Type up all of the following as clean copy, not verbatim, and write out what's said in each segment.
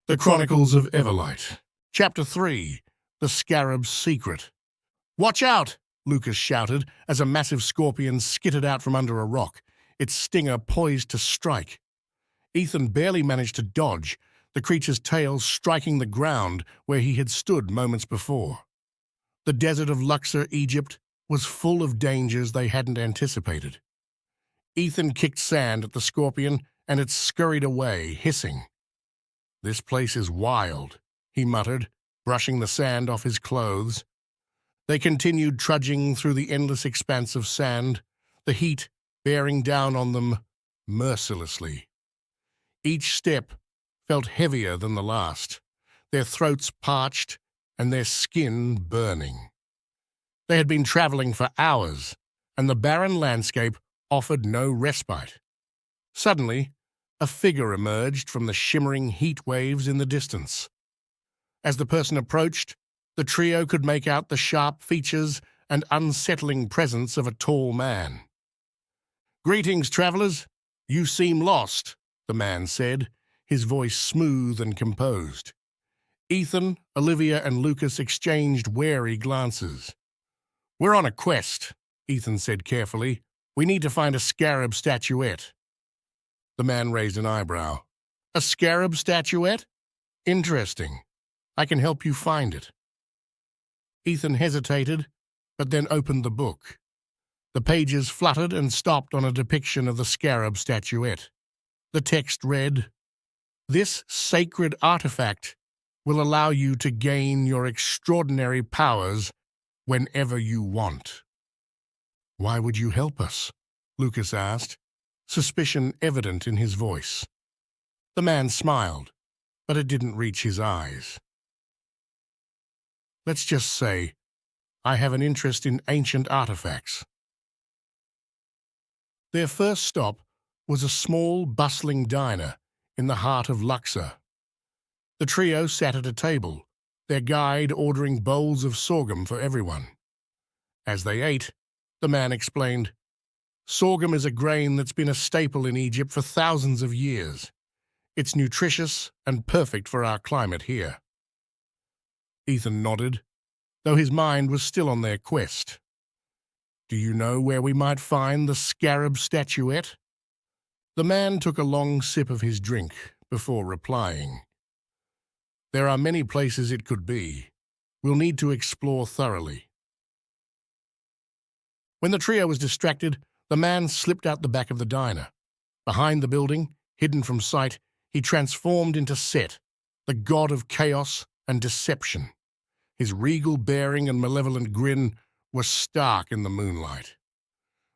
The Chronicles of Everlight. Chapter 3. The Scarab's Secret. "Watch out!" Lucas shouted as a massive scorpion skittered out from under a rock, its stinger poised to strike. Ethan barely managed to dodge, the creature's tail striking the ground where he had stood moments before. The desert of Luxor, Egypt, was full of dangers they hadn't anticipated. Ethan kicked sand at the scorpion, and it scurried away, hissing. "This place is wild," he muttered, brushing the sand off his clothes. They continued trudging through the endless expanse of sand, the heat bearing down on them mercilessly. Each step felt heavier than the last, their throats parched and their skin burning. They had been traveling for hours, and the barren landscape offered no respite. Suddenly, a figure emerged from the shimmering heat waves in the distance. As the person approached, the trio could make out the sharp features and unsettling presence of a tall man. "Greetings, travelers. You seem lost," the man said, his voice smooth and composed. Ethan, Olivia, and Lucas exchanged wary glances. "We're on a quest," Ethan said carefully. "We need to find a scarab statuette." The man raised an eyebrow. "A scarab statuette? Interesting. I can help you find it." Ethan hesitated, but then opened the book. The pages fluttered and stopped on a depiction of the scarab statuette. The text read, "This sacred artifact will allow you to gain your extraordinary powers whenever you want." "Why would you help us?" Lucas asked, suspicion evident in his voice. The man smiled, but it didn't reach his eyes. "Let's just say, I have an interest in ancient artifacts." Their first stop was a small, bustling diner in the heart of Luxor. The trio sat at a table, their guide ordering bowls of sorghum for everyone. As they ate, the man explained, "Sorghum is a grain that's been a staple in Egypt for thousands of years. It's nutritious and perfect for our climate here." Ethan nodded, though his mind was still on their quest. "Do you know where we might find the scarab statuette?" The man took a long sip of his drink before replying. "There are many places it could be. We'll need to explore thoroughly." When the trio was distracted, the man slipped out the back of the diner. Behind the building, hidden from sight, he transformed into Set, the god of chaos and deception. His regal bearing and malevolent grin were stark in the moonlight.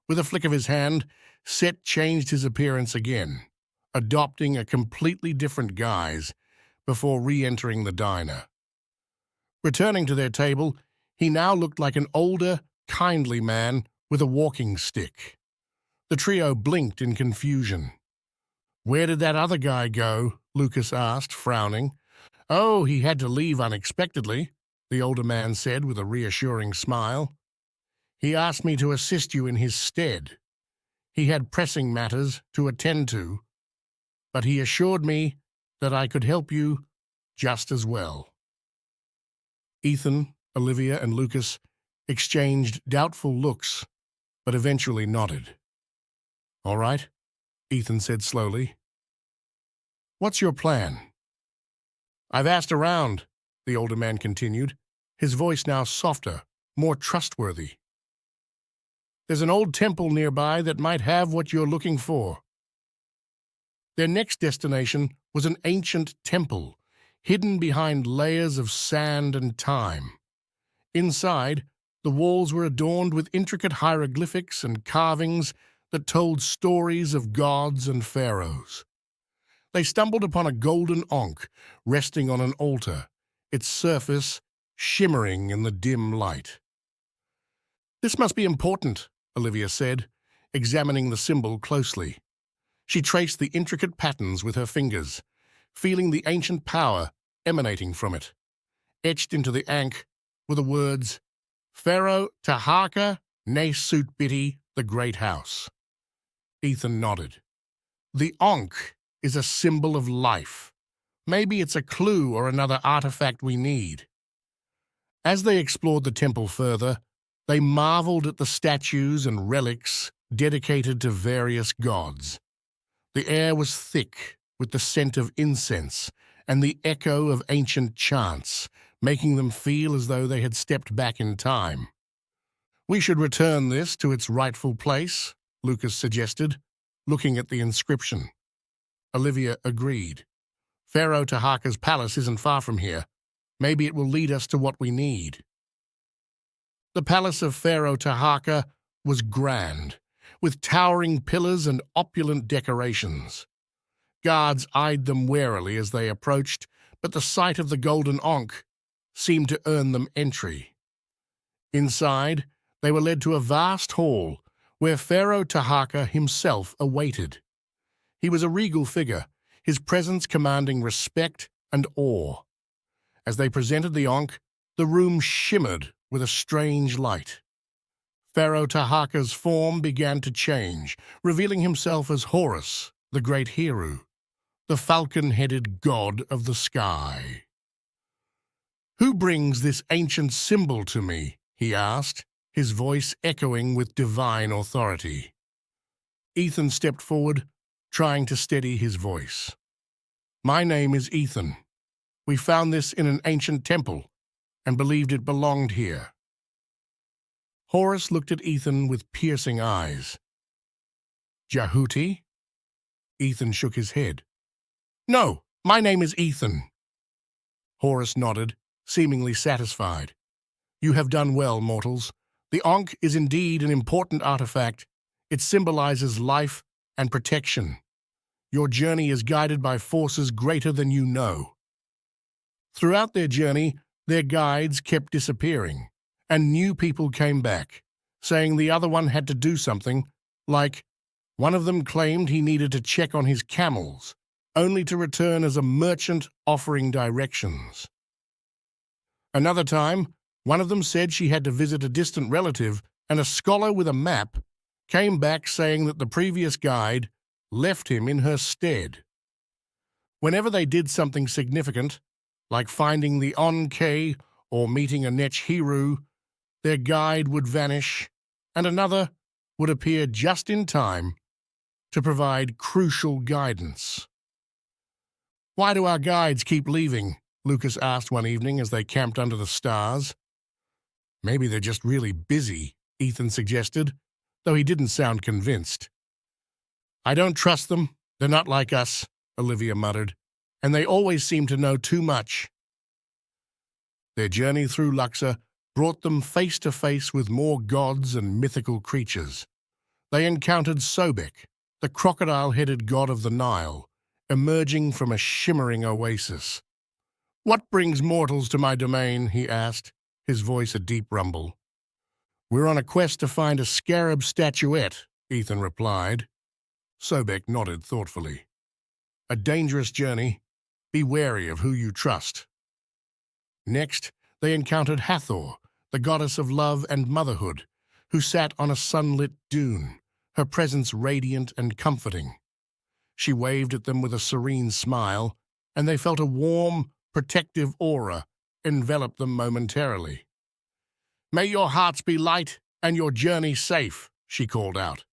With a flick of his hand, Set changed his appearance again, adopting a completely different guise before re-entering the diner. Returning to their table, he now looked like an older, kindly man with a walking stick. The trio blinked in confusion. "Where did that other guy go?" Lucas asked, frowning. "Oh, he had to leave unexpectedly," the older man said with a reassuring smile. "He asked me to assist you in his stead. He had pressing matters to attend to, but he assured me that I could help you just as well." Ethan, Olivia, and Lucas exchanged doubtful looks, but eventually nodded. "All right," Ethan said slowly. "What's your plan?" "I've asked around," the older man continued, his voice now softer, more trustworthy. "There's an old temple nearby that might have what you're looking for." Their next destination was an ancient temple, hidden behind layers of sand and time. Inside, the walls were adorned with intricate hieroglyphics and carvings that told stories of gods and pharaohs. They stumbled upon a golden ankh resting on an altar, its surface shimmering in the dim light. "This must be important," Olivia said, examining the symbol closely. She traced the intricate patterns with her fingers, feeling the ancient power emanating from it. Etched into the ankh were the words, "Pharaoh Taharka Ne-Sut-Biti, the Great House." Ethan nodded. "The ankh is a symbol of life, Maybe it's a clue or another artifact we need. As they explored the temple further, they marveled at the statues and relics dedicated to various gods. The air was thick with the scent of incense and the echo of ancient chants, making them feel as though they had stepped back in time. "We should return this to its rightful place," Lucas suggested, looking at the inscription. Olivia agreed. "Pharaoh Tahaka's palace isn't far from here. Maybe it will lead us to what we need." The palace of Pharaoh Tahaka was grand, with towering pillars and opulent decorations. Guards eyed them warily as they approached, but the sight of the golden ankh seemed to earn them entry. Inside, they were led to a vast hall where Pharaoh Tahaka himself awaited. He was a regal figure, his presence commanding respect and awe. As they presented the ankh, the room shimmered with a strange light. Pharaoh Tahaka's form began to change, revealing himself as Horus, the great Heru, the falcon-headed god of the sky. "Who brings this ancient symbol to me?" he asked, his voice echoing with divine authority. Ethan stepped forward, trying to steady his voice. "My name is Ethan. We found this in an ancient temple and believed it belonged here." Horus looked at Ethan with piercing eyes. "Jahuti?" Ethan shook his head. "No, my name is Ethan." Horus nodded, seemingly satisfied. "You have done well, mortals. The ankh is indeed an important artifact. It symbolizes life and protection. Your journey is guided by forces greater than you know." Throughout their journey, their guides kept disappearing, and new people came back, saying the other one had to do something, like one of them claimed he needed to check on his camels, only to return as a merchant offering directions. Another time, one of them said she had to visit a distant relative, and a scholar with a map came back saying that the previous guide left him in her stead. Whenever they did something significant, like finding the Ankh or meeting a Nech Heru, their guide would vanish, and another would appear just in time to provide crucial guidance. "Why do our guides keep leaving?" Lucas asked one evening as they camped under the stars. "Maybe they're just really busy," Ethan suggested, though he didn't sound convinced. "I don't trust them. They're not like us," Olivia muttered, "and they always seem to know too much." Their journey through Luxor brought them face to face with more gods and mythical creatures. They encountered Sobek, the crocodile-headed god of the Nile, emerging from a shimmering oasis. "What brings mortals to my domain?" he asked, his voice a deep rumble. "We're on a quest to find a Scarab statuette," Ethan replied. Sobek nodded thoughtfully. "A dangerous journey. Be wary of who you trust." Next, they encountered Hathor, the goddess of love and motherhood, who sat on a sunlit dune, her presence radiant and comforting. She waved at them with a serene smile, and they felt a warm, protective aura envelop them momentarily. "May your hearts be light and your journey safe," she called out.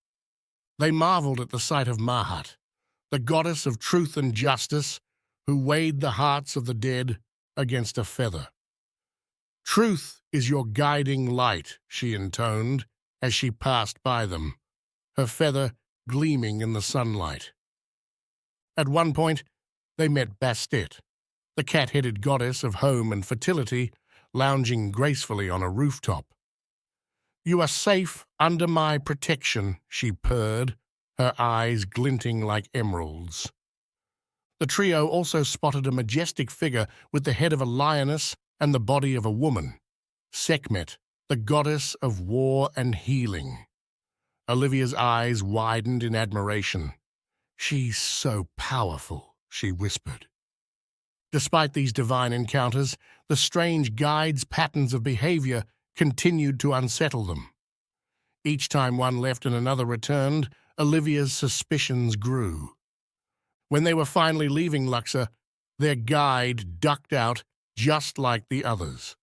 They marveled at the sight of Mahat, the goddess of truth and justice, who weighed the hearts of the dead against a feather. "Truth is your guiding light," she intoned as she passed by them, her feather gleaming in the sunlight. At one point, they met Bastet, the cat-headed goddess of home and fertility, lounging gracefully on a rooftop. "You are safe under my protection," she purred, her eyes glinting like emeralds. The trio also spotted a majestic figure with the head of a lioness and the body of a woman, Sekhmet, the goddess of war and healing. Olivia's eyes widened in admiration. "She's so powerful," she whispered. Despite these divine encounters, the strange guide's patterns of behavior continued to unsettle them. Each time one left and another returned, Olivia's suspicions grew. When they were finally leaving Luxor, Their guide ducked out just like the others.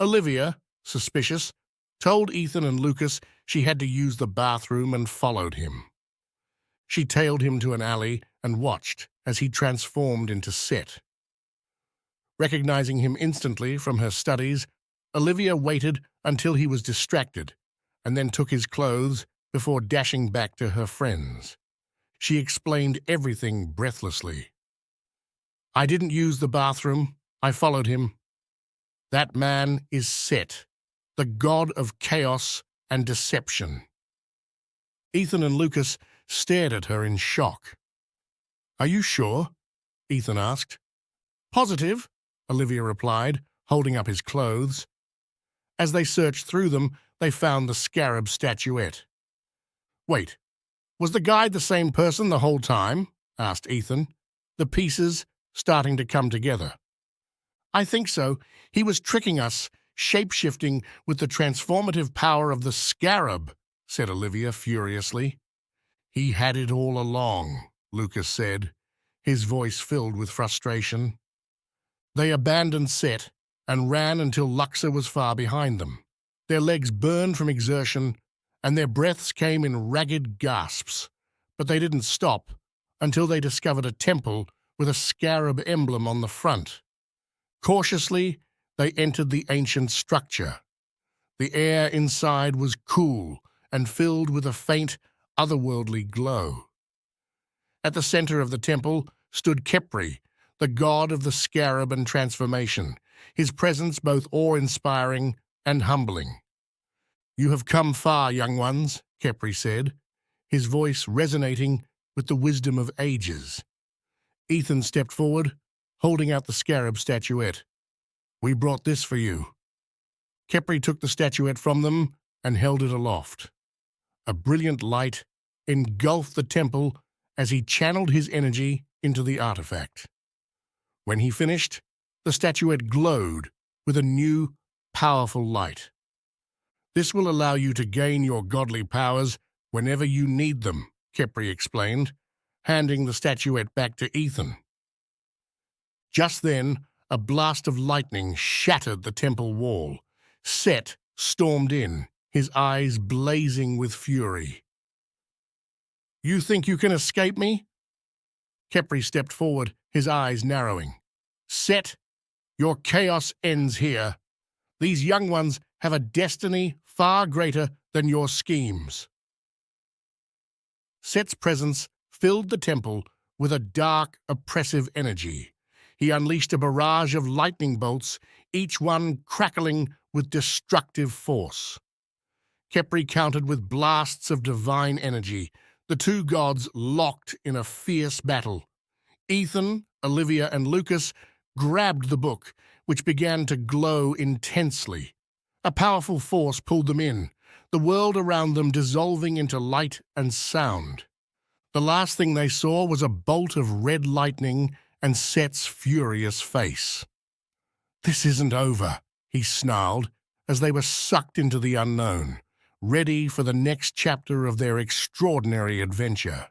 Olivia, suspicious, told Ethan and Lucas she had to use the bathroom and followed him. She tailed him to an alley and watched as he transformed into Set. Recognizing him instantly from her studies, Olivia waited until he was distracted and then took his clothes before dashing back to her friends. She explained everything breathlessly. "I didn't use the bathroom. I followed him. That man is Set, the god of chaos and deception." Ethan and Lucas stared at her in shock. "Are you sure?" Ethan asked. "Positive," Olivia replied, holding up his clothes. As they searched through them, they found the Scarab statuette. "Wait, was the guide the same person the whole time?" asked Ethan, the pieces starting to come together. "I think so. He was tricking us, shape-shifting with the transformative power of the Scarab," said Olivia furiously. "He had it all along," Lucas said, his voice filled with frustration. They abandoned Set and ran until Luxor was far behind them. Their legs burned from exertion, and their breaths came in ragged gasps, but they didn't stop until they discovered a temple with a Scarab emblem on the front. Cautiously, they entered the ancient structure. The air inside was cool and filled with a faint, otherworldly glow. At the center of the temple stood Khepri, the god of the Scarab and transformation, his presence both awe-inspiring and humbling. "You have come far, young ones," Khepri said, his voice resonating with the wisdom of ages. Ethan stepped forward, holding out the Scarab statuette. "We brought this for you." Khepri took the statuette from them and held it aloft. A brilliant light engulfed the temple as he channeled his energy into the artifact. When he finished, the statuette glowed with a new, powerful light. "This will allow you to gain your godly powers whenever you need them," Khepri explained, handing the statuette back to Ethan. Just then, a blast of lightning shattered the temple wall. Set stormed in, his eyes blazing with fury. "You think you can escape me?" Khepri stepped forward, his eyes narrowing. "Set, your chaos ends here. These young ones have a destiny far greater than your schemes." Set's presence filled the temple with a dark, oppressive energy. He unleashed a barrage of lightning bolts, each one crackling with destructive force. Khepri countered with blasts of divine energy, the two gods locked in a fierce battle. Ethan, Olivia, and Lucas grabbed the book, which began to glow intensely. A powerful force pulled them in, the world around them dissolving into light and sound. The last thing they saw was a bolt of red lightning and Set's furious face. "This isn't over," he snarled as they were sucked into the unknown, ready for the next chapter of their extraordinary adventure.